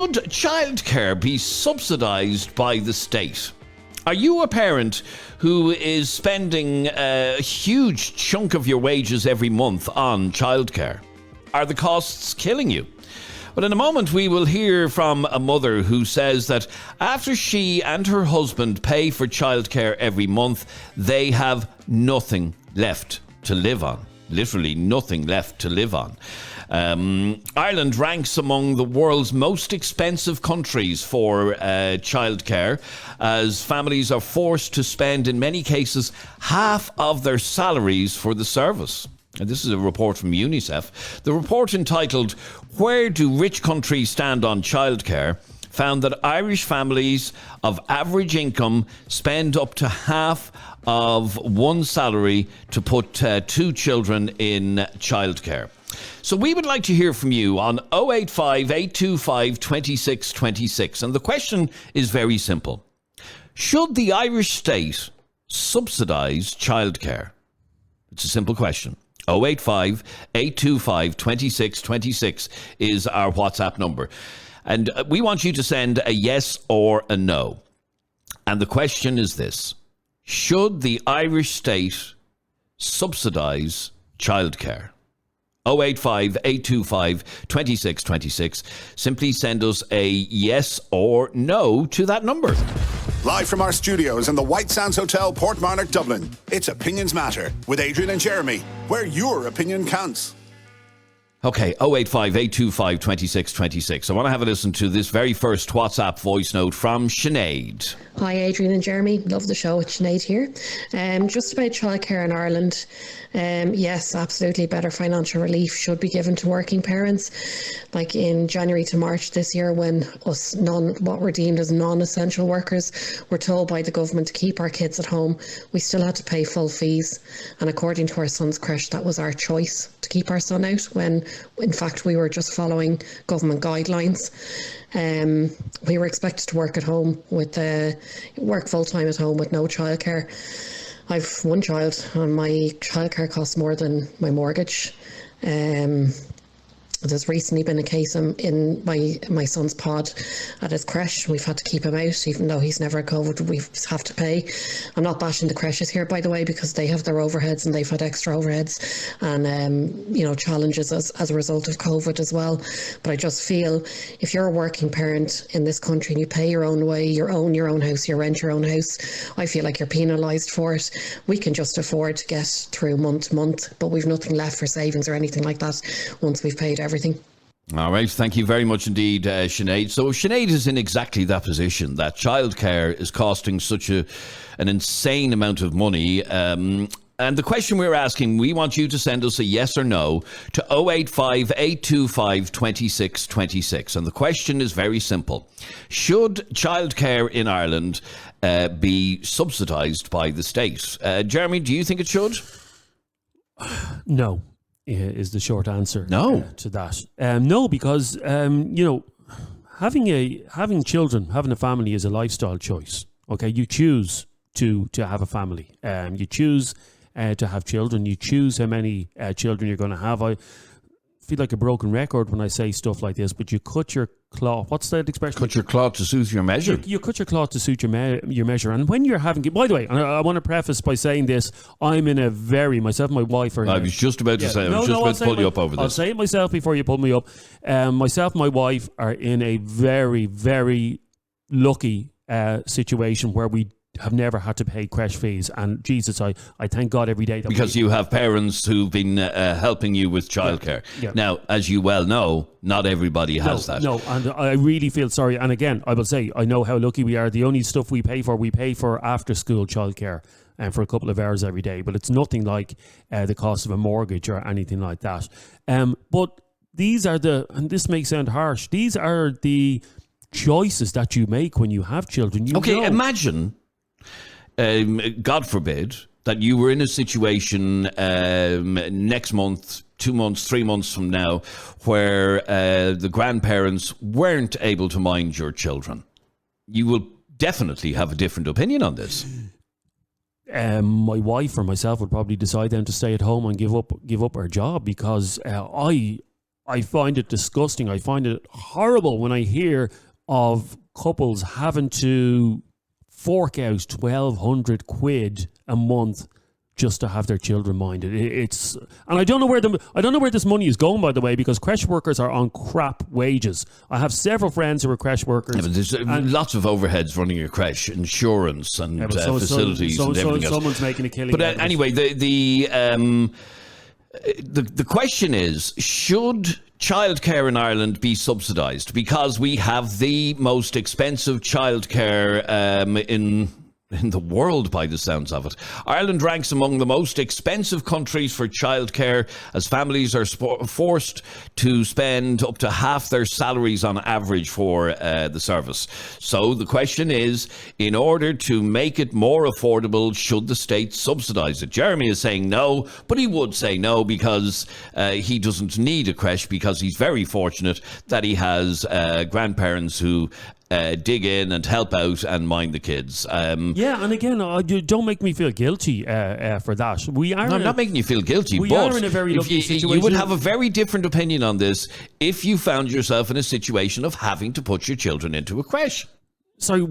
Should childcare be subsidised by the state? Are you a parent who is spending a huge chunk of your wages every month on childcare? Are the costs killing you? Well, in a moment, we will hear from a mother who says that after she and her husband pay for childcare every month, they have nothing left to live on. Literally nothing left to live on. Ireland ranks among the world's most expensive countries for childcare, as families are forced to spend, in many cases, half of their salaries for the service. And this is a report from UNICEF. The report, entitled "Where Do Rich Countries Stand on Childcare?" found that Irish families of average income spend up to half of one salary to put two children in childcare. So we would like to hear from you on 085 825 2626. And the question is very simple. Should the Irish state subsidise childcare? It's a simple question. 085 825 2626 is our WhatsApp number. And we want you to send a yes or a no. And the question is this. Should the Irish state subsidise childcare? 085 825 2626. Simply send us a yes or no to that number. Live from our studios in the White Sands Hotel, Portmarnock, Dublin, it's Opinions Matter with Adrian and Jeremy, where your opinion counts. Okay, 085 825 2626. I want to have a listen to this very first WhatsApp voice note from Sinead. Hi, Adrian and Jeremy. Love the show. It's Sinead here. Just about childcare in Ireland. Yes, absolutely. Better financial relief should be given to working parents. Like in January to March this year, when what were deemed as non-essential workers were told by the government to keep our kids at home, we still had to pay full fees. And according to our son's creche, that was our choice to keep our son out, when in fact we were just following government guidelines. We were expected to work at home work full time at home with no childcare. I've one child and my childcare costs more than my mortgage. There's recently been a case in my son's pod at his creche. We've had to keep him out, even though he's never COVID. We have to pay. I'm not bashing the creches here, by the way, because they have their overheads and they've had extra overheads and challenges as a result of COVID as well. But I just feel if you're a working parent in this country and you pay your own way, you own your own house, you rent your own house, I feel like you're penalised for it. We can just afford to get through month to month, but we've nothing left for savings or anything like that once we've paid everything. All right, thank you very much indeed, Sinead. So Sinead is in exactly that position, that childcare is costing such an insane amount of money. And the question we're asking, we want you to send us a yes or no to 085 825 2626. And the question is very simple. Should childcare in Ireland be subsidised by the state? Jeremy, do you think it should? No. Is the short answer to that. No, because having children, having a family is a lifestyle choice. Okay, you choose to have a family. You choose to have children. You choose how many children you're going to have. I feel like a broken record when I say stuff like this, but you cut your cloth. What's that expression? Cut your cloth to suit your measure. You cut your cloth to suit your measure. And when you're having... By the way, I want to preface by saying this. I'm in a myself and my wife are... I was just about to say, I was just about to pull you up over this. I'll say it myself before you pull me up. Myself and my wife are in a very, very lucky situation where we have never had to pay creche fees, and Jesus, I thank God every day that because you have parents who've been helping you with childcare. Yeah. Now, as you well know, not everybody has that. No, and I really feel sorry. And again, I will say, I know how lucky we are. The only stuff we pay for after school childcare, and for a couple of hours every day, but it's nothing like the cost of a mortgage or anything like that. But these are and this may sound harsh, these are the choices that you make when you have children. Imagine. God forbid that you were in a situation next month, 2 months, 3 months from now, where the grandparents weren't able to mind your children. You will definitely have a different opinion on this. My wife or myself would probably decide then to stay at home and give up our job, because I I find it disgusting. I find it horrible when I hear of couples having to fork out 1,200 quid a month just to have their children minded. It's, and I don't know where this money is going, by the way, because creche workers are on crap wages. I have several friends who are creche workers. Yeah, but there's lots of overheads running a creche, insurance and facilities and everything else. Someone's making a killing. But anyway, the question is, should childcare in Ireland be subsidised? Because we have the most expensive childcare in the world, by the sounds of it. Ireland ranks among the most expensive countries for childcare, as families are forced to spend up to half their salaries on average for the service. So the question is, in order to make it more affordable, should the state subsidise it? Jeremy is saying no, but he would say no because he doesn't need a creche, because he's very fortunate that he has grandparents who dig in and help out and mind the kids. Yeah, and again, don't make me feel guilty for that. I'm not making you feel guilty, we but are in a very lucky situation. You would have a very different opinion on this if you found yourself in a situation of having to put your children into a creche. Sorry,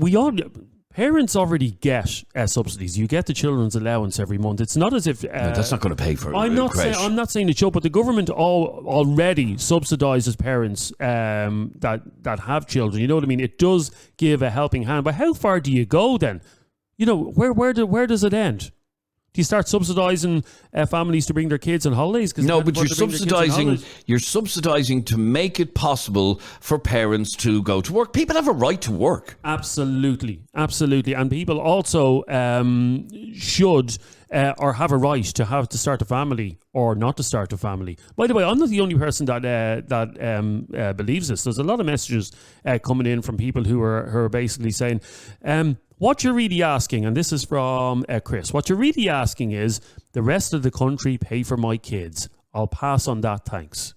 parents already get subsidies. You get the children's allowance every month. It's not as if no, that's not going to pay for I'm not saying it should, but the government already subsidises parents that have children. You know what I mean? It does give a helping hand. But how far do you go then? You know, where does it end? Do you start subsidising families to bring their kids on holidays? No, but you're subsidising to make it possible for parents to go to work. People have a right to work. Absolutely. And people also should or have a right to start a family or not to start a family. By the way, I'm not the only person that believes this. There's a lot of messages coming in from people who are basically saying, what you're really asking, and this is from Chris, what you're really asking is the rest of the country pay for my kids. I'll pass on that, thanks.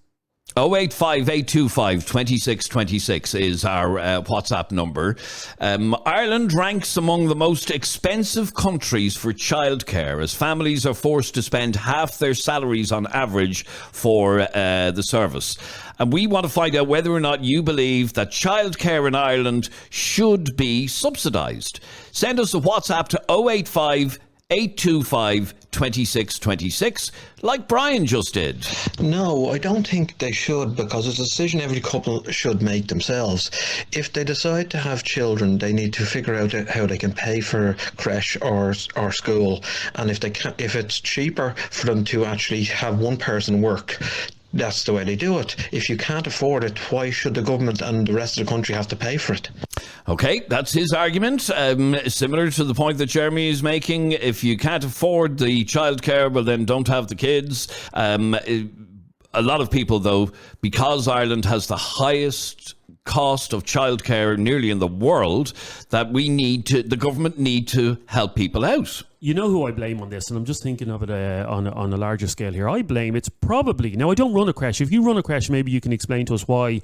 085-825-2626 is our WhatsApp number. Ireland ranks among the most expensive countries for childcare, as families are forced to spend half their salaries on average for the service. And we want to find out whether or not you believe that childcare in Ireland should be subsidised. Send us a WhatsApp to 085-825-2626, like Brian just did. No, I don't think they should, because it's a decision every couple should make themselves. If they decide to have children, they need to figure out how they can pay for creche or school, and if it's cheaper for them to actually have one person work, that's the way they do it. If you can't afford it, why should the government and the rest of the country have to pay for it? Okay, that's his argument. Similar to the point that Jeremy is making. If you can't afford the childcare, well then don't have the kids. A lot of people, though, because Ireland has the highest cost of childcare nearly in the world, that the government need to help people out. You know who I blame on this, and I'm just thinking of it on a larger scale here. It's probably, now I don't run a creche. If you run a creche, maybe you can explain to us why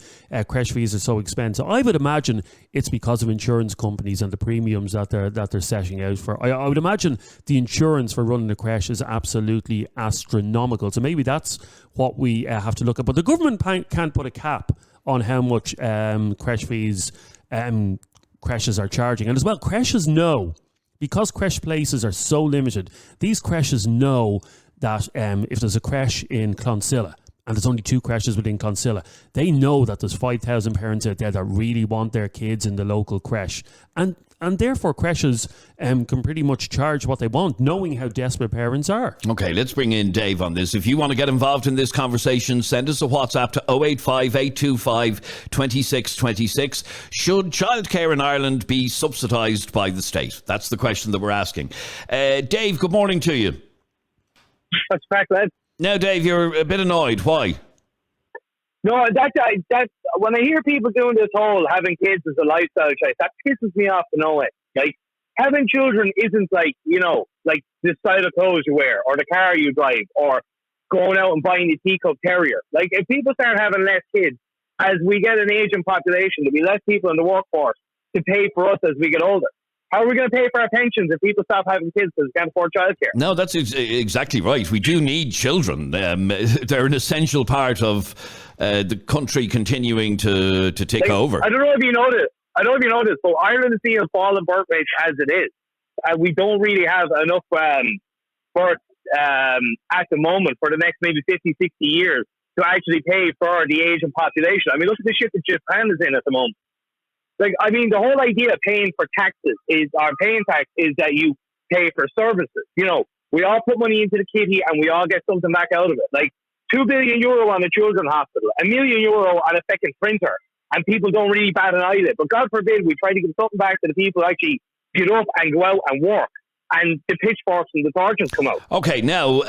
creche fees are so expensive. I would imagine it's because of insurance companies and the premiums that they're setting out for. I would imagine the insurance for running a creche is absolutely astronomical. So maybe that's what we have to look at. But the government can't put a cap on how much creche fees creches are charging. And as well, creches know, because creche places are so limited, these creches know that if there's a creche in Clonsilla, and there's only 2 creches within Clonsilla, they know that there's 5,000 parents out there that really want their kids in the local creche. And therefore, creches can pretty much charge what they want, knowing how desperate parents are. Okay, let's bring in Dave on this. If you want to get involved in this conversation, send us a WhatsApp to 085-825-2626. Should childcare in Ireland be subsidised by the state? That's the question that we're asking. Dave, good morning to you. That's correct, lad. Now, Dave, you're a bit annoyed. Why? No, that's when I hear people doing this whole having kids as a lifestyle choice, that pisses me off to no end. Like, having children isn't like, like the style of clothes you wear or the car you drive or going out and buying a teacup terrier. Like, if people start having less kids, as we get an aging population, there'll be less people in the workforce to pay for us as we get older. How are we going to pay for our pensions if people stop having kids because they can't afford childcare? No, that's exactly right. We do need children. They're an essential part of the country continuing to tick over. I don't know if you noticed, but Ireland is seeing a fall in birth rates as it is. We don't really have enough births at the moment for the next maybe 50, 60 years to actually pay for the Asian population. I mean, look at the shit that Japan is in at the moment. Like, I mean, the whole idea of paying for taxes paying tax is that you pay for services. You know, we all put money into the kitty and we all get something back out of it. Like €2 billion on a children's hospital, €1 million on a second printer, and people don't really bat an eyelid. But God forbid we try to give something back to the people who actually get up and go out and work, and the pitchforks and the torches come out. Okay, now,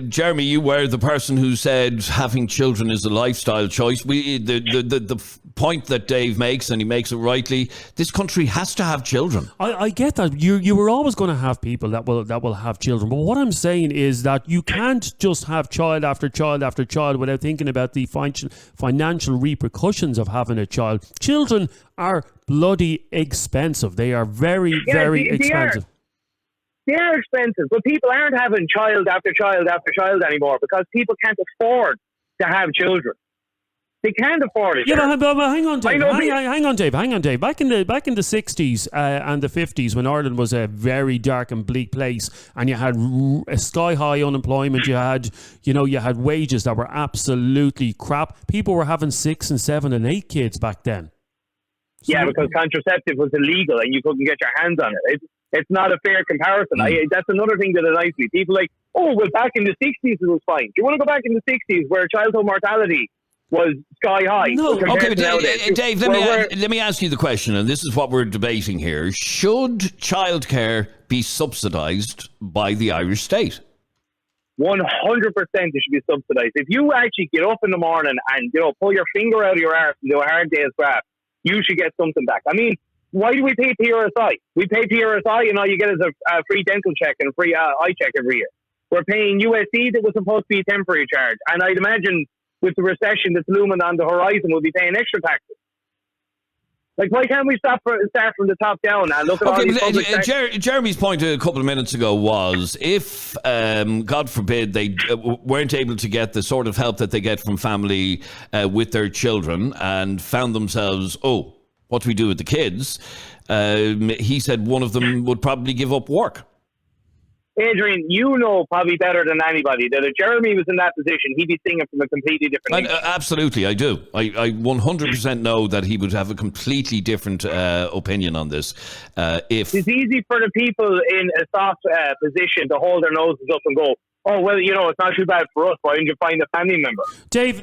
Jeremy, you were the person who said having children is a lifestyle choice. The point that Dave makes, and he makes it rightly, this country has to have children. I get that. You were always going to have people that will have children. But what I'm saying is that you can't just have child after child after child without thinking about the financial repercussions of having a child. Children are bloody expensive. They are very, very expensive. They are expensive, but people aren't having child after child after child anymore because people can't afford to have children. They can't afford it. Yeah, but hang on, Dave. Hang on, Dave. Back in the 60s and the 50s, when Ireland was a very dark and bleak place, and you had a sky high unemployment, you had wages that were absolutely crap. People were having 6 and 7 and 8 kids back then. So, yeah, because contraceptive was illegal and you couldn't get your hands on it. It's not a fair comparison. That's another thing that annoys me. People are like, oh, well, back in the 60s it was fine. Do you want to go back in the 60s where childhood mortality was sky high? No. Okay, Dave, let me ask you the question, and this is what we're debating here. Should childcare be subsidised by the Irish state? 100% it should be subsidised. If you actually get up in the morning and pull your finger out of your arse and do a hard day's graft, you should get something back. I mean, why do we pay PRSI? We pay PRSI and all you get is a free dental check and a free eye check every year. We're paying USC that was supposed to be a temporary charge. And I'd imagine with the recession that's looming on the horizon, we'll be paying extra taxes. Like, why can't we start from the top down and look at all these public Jeremy's point a couple of minutes ago was if, God forbid, they weren't able to get the sort of help that they get from family with their children and found themselves, what do we do with the kids? He said one of them would probably give up work. Adrian, you know probably better than anybody that if Jeremy was in that position, he'd be singing from a completely different absolutely, I do. I 100% know that he would have a completely different opinion on this. If it's easy for the people in a soft position to hold their noses up and go, oh, well, it's not too bad for us. Why didn't you find a family member? Dave,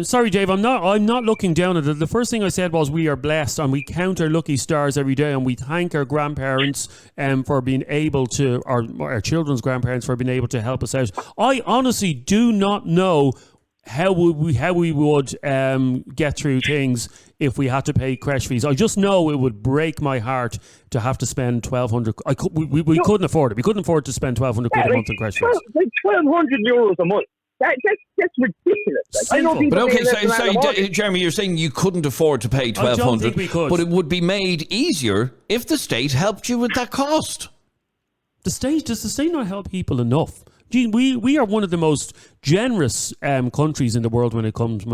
sorry, Dave, I'm not looking down at it. The first thing I said was we are blessed and we count our lucky stars every day and we thank our grandparents for being able to, our children's grandparents for being able to help us out. I honestly do not know how we would get through things if we had to pay creche fees. I just know it would break my heart to have to spend $1,200. We couldn't afford it. We couldn't afford to spend $1,200 a month on creche fees. Like €1,200 a month. That's ridiculous. Like, I know people. But okay, Jeremy, you're saying you couldn't afford to pay $1,200. I don't think we could. But it would be made easier if the state helped you with that cost. Does the state not help people enough? Gee, we are one of the most generous countries in the world when it comes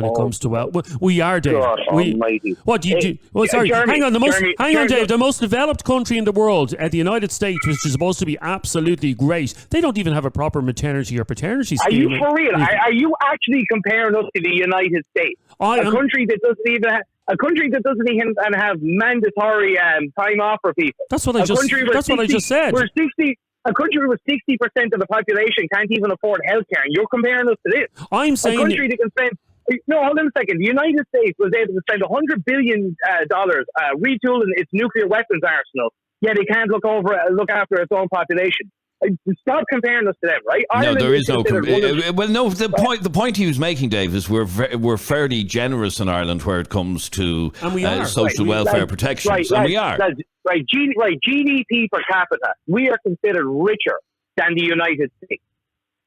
to wealth. We are, Dave. God almighty. What do you? Sorry, Jeremy, hang on, Dave. The most developed country in the world, the United States, which is supposed to be absolutely great, they don't even have a proper maternity or paternity scheme. Are you for real? Are you actually comparing us to the United States, a country that doesn't even have mandatory time off for people? That's what I just said. A country with 60% of the population can't even afford healthcare, and you're comparing us to this. I'm saying a country that can spend. No, hold on a second. The United States was able to spend $100 billion retooling its nuclear weapons arsenal. Yet they can't look after its own population. Stop comparing us to them, right? No, there is no. The point he was making, Dave, is we're fairly generous in Ireland where it comes to social welfare protections, and we are. Right, GDP per capita, we are considered richer than the United States,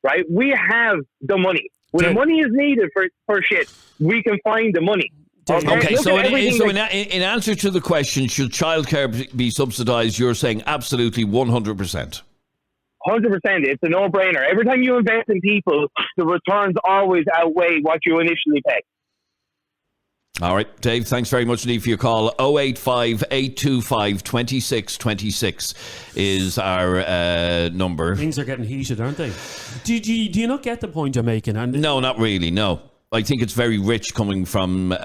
right? We have the money. When the money is needed for shit, we can find the money. Okay, Look so at everything in answer to the question, should childcare be subsidised, you're saying absolutely 100%. 100%. It's a no-brainer. Every time you invest in people, the returns always outweigh what you initially pay. All right, Dave, thanks very much indeed for your call. 085 825 2626 is our number. Things are getting heated, aren't they? Do you not get the point you're making? And No, not really, no. I think it's very rich coming from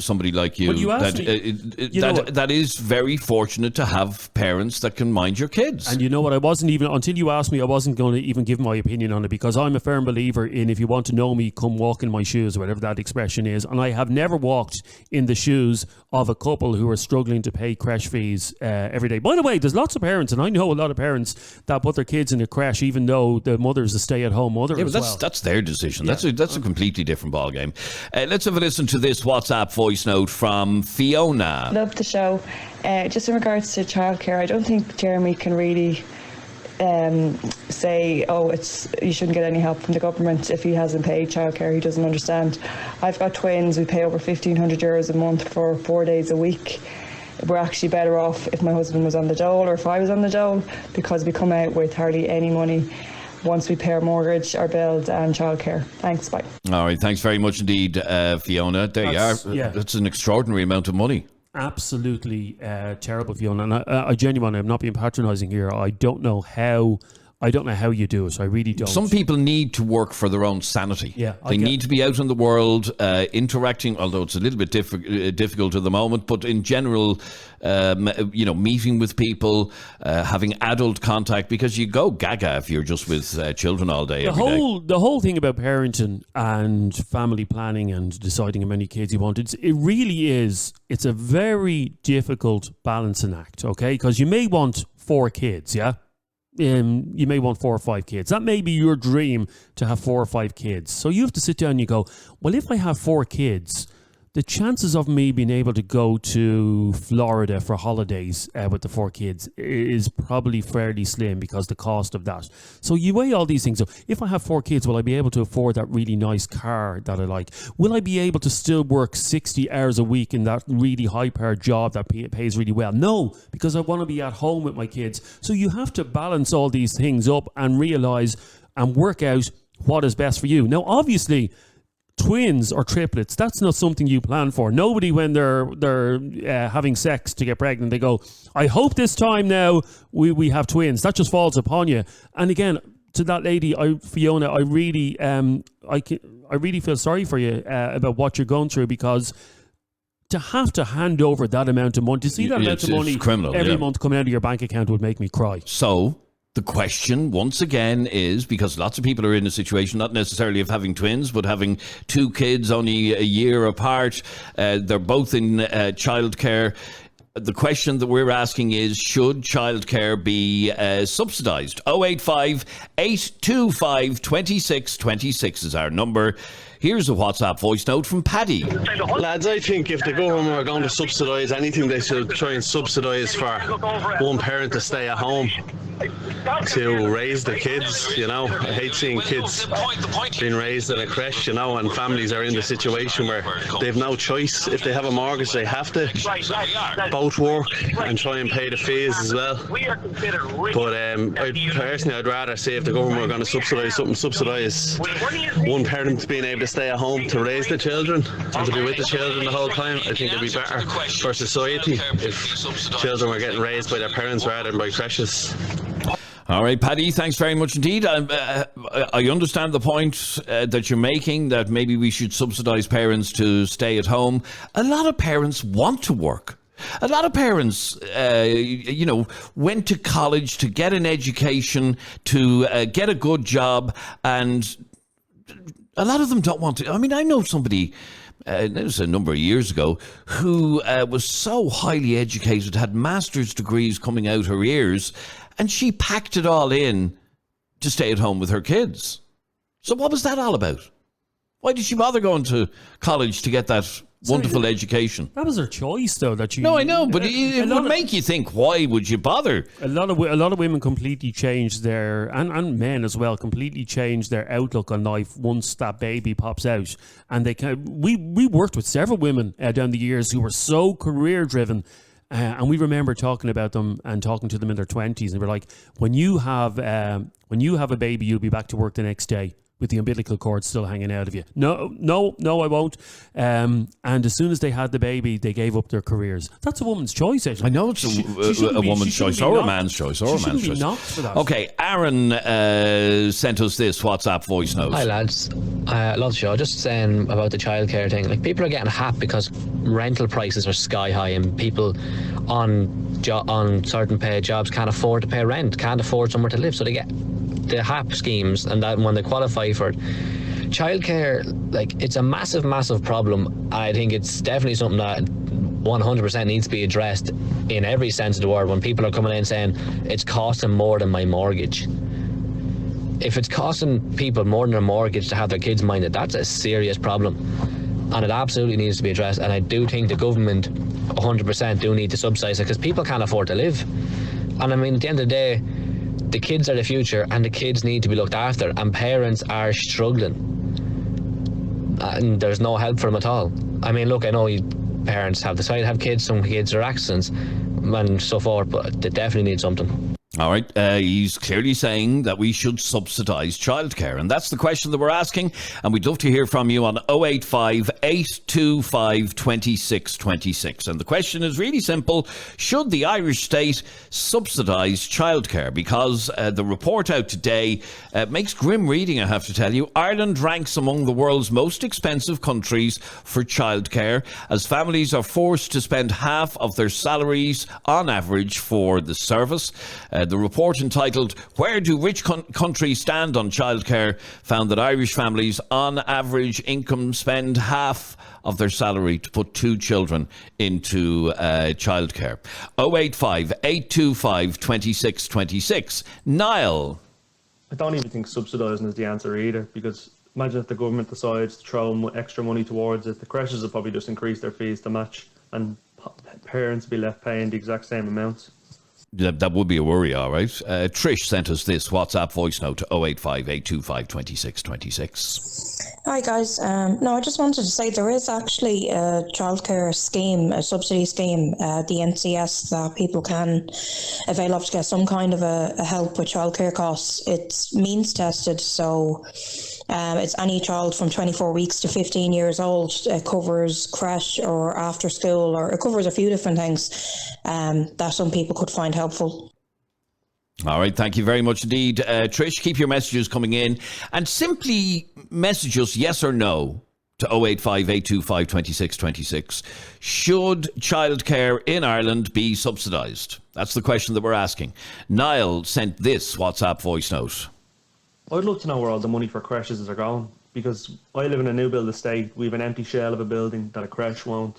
somebody like you. But you asked that is very fortunate to have parents that can mind your kids. And you know what? I wasn't even, until you asked me, I wasn't going to even give my opinion on it, because I'm a firm believer in, if you want to know me, come walk in my shoes, or whatever that expression is. And I have never walked in the shoes of a couple who are struggling to pay creche fees every day. By the way, there's lots of parents, and I know a lot of parents that put their kids in a creche even though the mother's a stay-at-home mother. Yeah, but that's their decision. Yeah. That's a completely different ballgame. Let's have a listen to this WhatsApp voice note from Fiona. Love the show. Just in regards to childcare, I don't think Jeremy can really say, you shouldn't get any help from the government if he hasn't paid childcare. He doesn't understand. I've got twins. We pay over €1,500 a month for 4 days a week. We're actually better off if my husband was on the dole, or if I was on the dole, because we come out with hardly any money once we pay our mortgage, our bills and childcare. Thanks, bye. All right, thanks very much indeed, Fiona. There you are. Yeah. That's an extraordinary amount of money. Absolutely terrible, Fiona. And I genuinely, I'm not being patronising here. I don't know how you do it. I really don't. Some people need to work for their own sanity. Yeah, they need to be out in the world, interacting, although it's a little bit difficult at the moment, but in general, meeting with people, having adult contact, because you go gaga if you're just with children all day, every day. The whole thing about parenting and family planning and deciding how many kids you want, it's a very difficult balancing act, okay? Because you may want 4 kids, yeah? You may want 4 or 5 kids. That may be your dream, to have 4 or 5 kids. So you have to sit down and you go, well, if I have 4 kids, the chances of me being able to go to Florida for holidays with the 4 kids is probably fairly slim, because the cost of that. So you weigh all these things. So if I have 4 kids, will I be able to afford that really nice car that I like? Will I be able to still work 60 hours a week in that really high-powered job that pays really well? No, because I want to be at home with my kids. So you have to balance all these things up and realise and work out what is best for you. Now, obviously, twins or triplets, that's not something you plan for. Nobody, when they're having sex to get pregnant, they go, I hope this time now we have twins. That just falls upon you. And again, to that lady, Fiona, I really feel sorry for you about what you're going through, because to have to hand over that amount of money, to see that amount of money every month coming out of your bank account, would make me cry. So the question, once again, is, because lots of people are in a situation, not necessarily of having twins, but having 2 kids only a year apart. They're both in childcare. The question that we're asking is, should childcare be subsidised? 085 825 2626 is our number. Here's a WhatsApp voice note from Paddy. Lads, I think if the government are going to subsidise anything, they should try and subsidise for one parent to stay at home to raise the kids, you know. I hate seeing kids being raised in a creche, you know, and families are in the situation where they have no choice. If they have a mortgage, they have to both work and try and pay the fees as well. But I'd rather say, if the government were going to subsidise something, subsidise one parent being able to stay at home to raise the children and to be with the children the whole time. I think it'd be better for society if children were getting raised by their parents rather than by creches. All right, Paddy, thanks very much indeed. I understand the point that you're making, that maybe we should subsidise parents to stay at home. A lot of parents want to work. A lot of parents, went to college to get an education, to get a good job, and a lot of them don't want to. I mean, I know somebody, it was a number of years ago, who was so highly educated, had master's degrees coming out her ears, and she packed it all in to stay at home with her kids. So what was that all about? Why did she bother going to college to get that wonderful education. That was her choice, though. That you. No, I know, but it would make you think, why would you bother? A lot of women completely changed their, and men as well, completely changed their outlook on life once that baby pops out. And we worked with several women down the years who were so career driven. And we remember talking about them and talking to them in their 20s, and we're like, when you have a baby, you'll be back to work the next day with the umbilical cord still hanging out of you. No, I won't. And as soon as they had the baby, they gave up their careers. That's a woman's choice, actually. I know it's a woman's choice or a man's choice or a man's choice. Knocked for that. Okay, Aaron sent us this WhatsApp voice note. Hi lads, love the show. Just saying about the childcare thing. Like, people are getting happy because rental prices are sky high, and people on certain paid jobs can't afford to pay rent, can't afford somewhere to live, so they get the HAP schemes, and that when they qualify for it. Childcare, like, it's a massive problem. I think it's definitely something that 100% needs to be addressed in every sense of the word. When people are coming in saying it's costing more than my mortgage, if it's costing people more than their mortgage to have their kids minded, that's a serious problem, and it absolutely needs to be addressed. And I do think the government 100% do need to subsidise it, because people can't afford to live. And I mean, at the end of the day, the kids are the future, and the kids need to be looked after, and parents are struggling, and there's no help for them at all. I mean, look, I know parents have decided to have kids, some kids are accidents and so forth, but they definitely need something. All right, he's clearly saying that we should subsidise childcare, and that's the question that we're asking, and we'd love to hear from you on 085 825 2626. And the question is really simple: should the Irish state subsidise childcare? Because the report out today makes grim reading, I have to tell you. Ireland ranks among the world's most expensive countries for childcare, as families are forced to spend half of their salaries on average for the service. The report, entitled "Where Do Rich Countries Stand on Childcare?" found that Irish families on average income spend half of their salary to put 2 children into childcare. 085 825 2626. Niall. I don't even think subsidising is the answer either, because imagine if the government decides to throw extra money towards it. The creches will probably just increase their fees to match, and parents will be left paying the exact same amounts. That would be a worry, all right. Trish sent us this WhatsApp voice note to 085 825 2626. Hi guys, no, I just wanted to say there is actually a childcare scheme, a subsidy scheme, the NCS, that people can avail of to get some kind of a help with childcare costs. It's means tested, so it's any child from 24 weeks to 15 years old. It covers creche or after school, or it covers a few different things that some people could find helpful. All right, thank you very much indeed. Trish, keep your messages coming in, and simply message us yes or no to 085 825 2626. Should childcare in Ireland be subsidised? That's the question that we're asking. Niall sent this WhatsApp voice note. I'd love to know where all the money for creches are going, because I live in a new build estate. We have an empty shell of a building that a creche won't,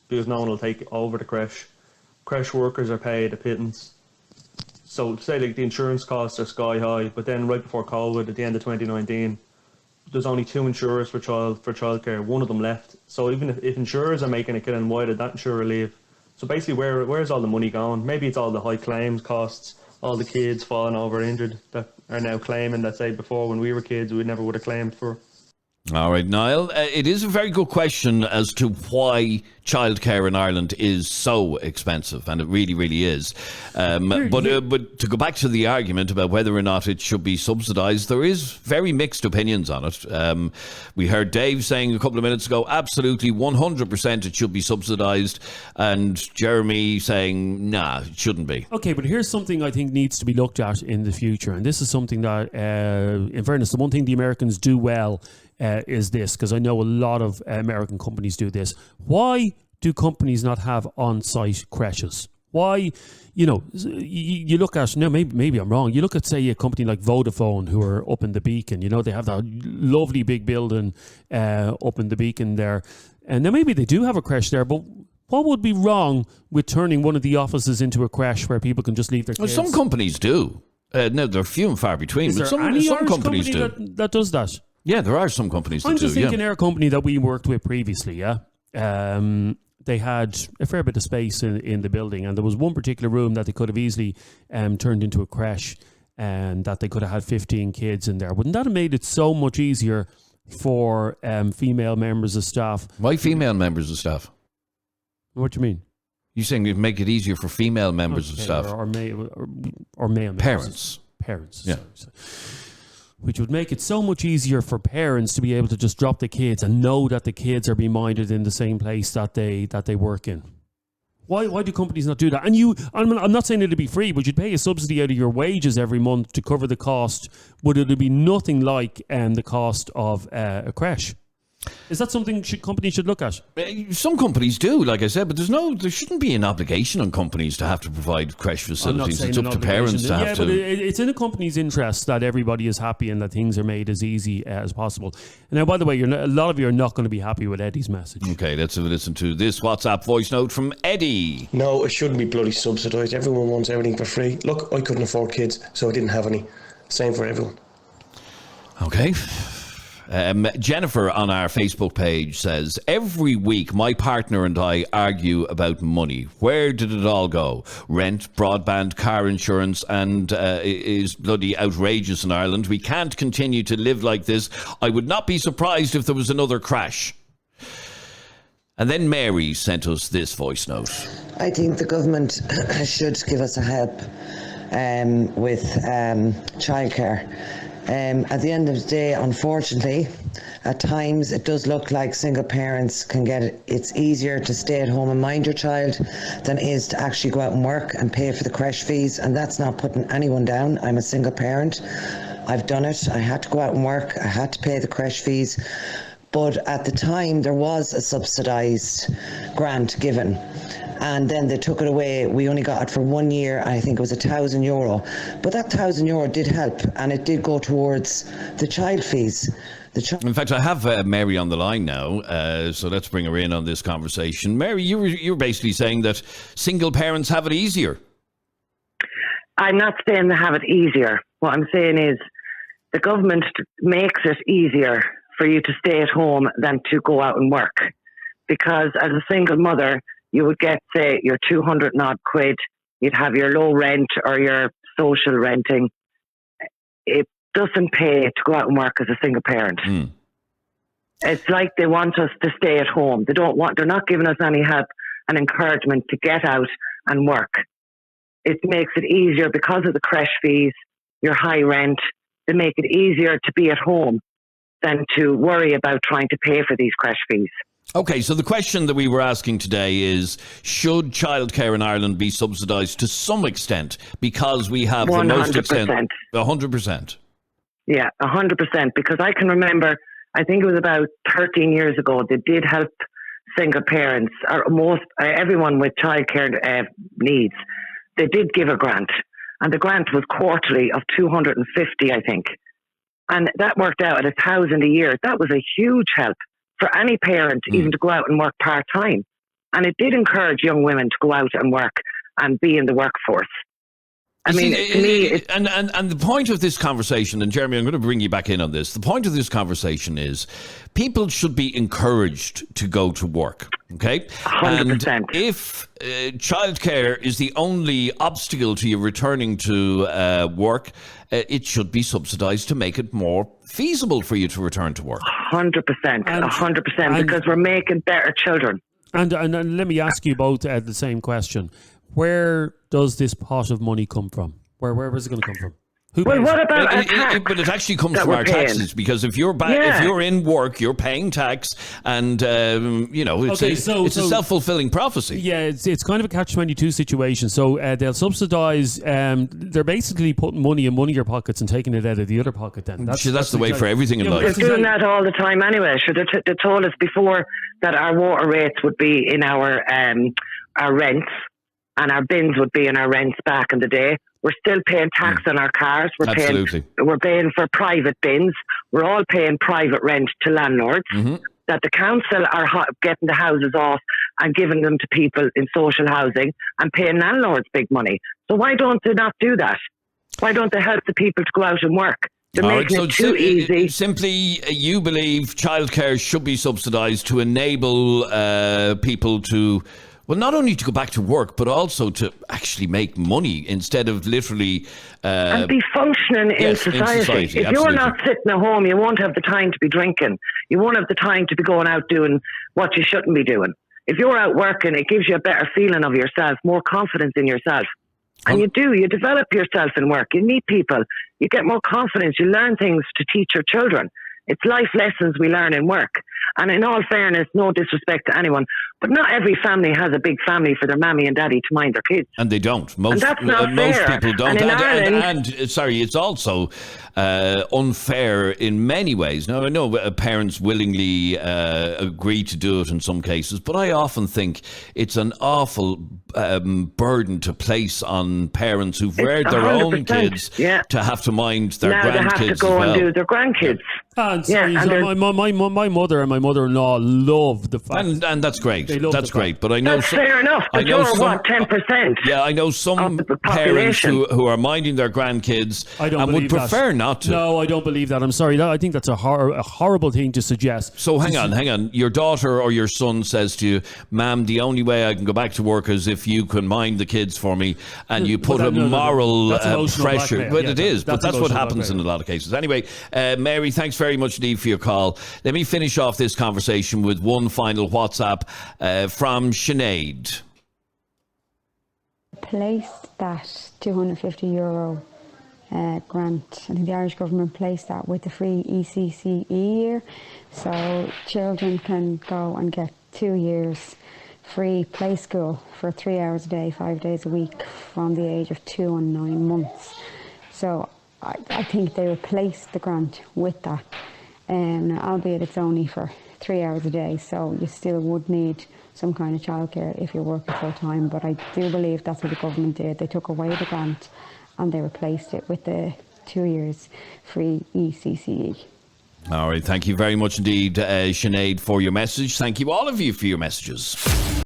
because no one will take over the creche. Creche workers are paid a pittance. So say like the insurance costs are sky high, but then right before COVID, at the end of 2019, there's only 2 insurers for childcare. One of them left. So even if insurers are making a killing, why did that insurer leave? So basically, where's all the money going? Maybe it's all the high claims costs, all the kids falling over injured that are now claiming that, say, before when we were kids, we never would have claimed for. All right, Niall. It is a very good question as to why childcare in Ireland is so expensive, and it really, really is. But to go back to the argument about whether or not it should be subsidised, there is very mixed opinions on it. We heard Dave saying a couple of minutes ago, absolutely 100% it should be subsidised, and Jeremy saying, nah, it shouldn't be. Okay, but here's something I think needs to be looked at in the future, and this is something that, in fairness, the one thing the Americans do well is this, because I know a lot of American companies do this. Why do companies not have on-site creches? Why, you look at, no, maybe I'm wrong. You look at, say, a company like Vodafone, who are up in the Beacon. They have that lovely big building up in the Beacon there. And now maybe they do have a creche there, but what would be wrong with turning one of the offices into a creche where people can just leave their kids? Well, some companies do. No, they're few and far between, but some companies do. That does that? Yeah, there are some companies that do. I'm just thinking our company that we worked with previously, yeah? they had a fair bit of space in the building, and there was one particular room that they could have easily turned into a creche, and that they could have had 15 kids in there. Wouldn't that have made it so much easier for female members of staff? Why female members of staff? What do you mean? You're saying it'd make it easier for female members of staff? Or male parents. Parents. Yeah. Sorry. Which would make it so much easier for parents to be able to just drop the kids and know that the kids are being minded in the same place that they work in. Why do companies not do that? And I'm not saying it'd be free, but you'd pay a subsidy out of your wages every month to cover the cost. Would it be nothing like the cost of a creche? Is that something companies should look at? Some companies do, like I said, but there shouldn't be an obligation on companies to have to provide creche facilities. It's up to parents to have to. Yeah, but it's in a company's interest that everybody is happy and that things are made as easy as possible. Now, by the way, a lot of you are not going to be happy with Eddie's message. Okay, let's have a listen to this WhatsApp voice note from Eddie. No, it shouldn't be bloody subsidised. Everyone wants everything for free. Look, I couldn't afford kids, so I didn't have any. Same for everyone. Okay. Jennifer on our Facebook page says, every week my partner and I argue about money. Where did it all go? Rent, broadband, car insurance, and is bloody outrageous in Ireland. We can't continue to live like this. I would not be surprised if there was another crash. And then Mary sent us this voice note. I think the government should give us a help with childcare. At the end of the day, unfortunately, at times it does look like single parents can get it. It's easier to stay at home and mind your child than it is to actually go out and work and pay for the creche fees. And that's not putting anyone down. I'm a single parent. I've done it. I had to go out and work. I had to pay the creche fees. But at the time, there was a subsidised grant given. And then they took it away. We only got it for 1 year. I think it was €1,000. But that €1,000 did help, and it did go towards the child fees. In fact, I have Mary on the line now, so let's bring her in on this conversation. Mary, you're basically saying that single parents have it easier. I'm not saying they have it easier. What I'm saying is the government makes it easier for you to stay at home than to go out and work. Because as a single mother, you would get, say, your 200 and odd quid. You'd have your low rent or your social renting. It doesn't pay to go out and work as a single parent. It's like they want us to stay at home. They're not giving us any help and encouragement to get out and work. It makes it easier because of the creche fees, your high rent. They make it easier to be at home than to worry about trying to pay for these creche fees. Okay, so the question that we were asking today is, should childcare in Ireland be subsidised to some extent? Because we have 100%. The most extent. 100%. Yeah, 100%. Because I can remember, I think it was about 13 years ago, they did help single parents, or everyone with childcare needs. They did give a grant. And the grant was quarterly of 250, I think. And that worked out at $1,000 a year. That was a huge help for any parent, even to go out and work part-time. And it did encourage young women to go out and work and be in the workforce. I mean, to me... And the point of this conversation, and Jeremy, I'm going to bring you back in on this. The point of this conversation is people should be encouraged to go to work, okay? 100%. And if childcare is the only obstacle to you returning to work, it should be subsidised to make it more feasible for you to return to work. 100%, 100%, because we're making better children. And let me ask you both the same question. Where does this pot of money come from? Where is it going to come from? What about but it actually comes from our taxes, because if you're if you're in work, you're paying tax, and it's a self-fulfilling prophecy. Yeah, it's kind of a catch-22 situation. So they'll subsidise. They're basically putting money in one of your pockets and taking it out of the other pocket. Then that's the way for everything in life. They're doing that all the time anyway. So they told us before that our water rates would be in our rents, and our bins would be in our rents back in the day. We're still paying tax on our cars. We're paying for private bins. We're all paying private rent to landlords. That the council are getting the houses off and giving them to people in social housing and paying landlords big money. So why don't they not do that? Why don't they help the people to go out and work They're making it too easy. Simply, you believe childcare should be subsidised to enable people to, well, not only to go back to work, but also to actually make money instead of literally... and be functioning in society. If you're not sitting at home, you won't have the time to be drinking. You won't have the time to be going out doing what you shouldn't be doing. If you're out working, it gives you a better feeling of yourself, more confidence in yourself. And you develop yourself in work. You meet people. You get more confidence. You learn things to teach your children. It's life lessons we learn in work. And in all fairness, no disrespect to anyone, but not every family has a big family for their mammy and daddy to mind their kids. And they don't. Most and that's not most fair. people don't. And in and sorry, it's also unfair in many ways. Now, I know parents willingly agree to do it in some cases, but I often think it's an awful burden to place on parents who've reared their own kids to have to mind their grandkids. Now they have to go and do their grandkids. And my mother and my mother-in-law love the fact, and that's great. That's great. But I know that's fair enough. But you're 10%. Yeah, I know some parents who are minding their grandkids and would prefer not to. No, I don't believe that. I'm sorry. I think that's a horrible thing to suggest. So hang on. Your daughter or your son says to you, "Ma'am, the only way I can go back to work is if you can mind the kids for me," and you put moral pressure. But it is. But that's what happens in a lot of cases. Anyway, Mary, thanks very much indeed for your call. Let me finish off this conversation with one final WhatsApp from Sinead. Placed that €250 grant. I think the Irish government placed that with the free ECCE year, so children can go and get 2 years free play school for 3 hours a day, 5 days a week from the age of 2 and 9 months. So I think they replaced the grant with that, albeit it's only for 3 hours a day, so you still would need some kind of childcare if you're working full time. But I do believe that's what the government did. They took away the grant and they replaced it with the 2 years free ECCE. All right, thank you very much indeed, Sinead, for your message. Thank you, all of you, for your messages.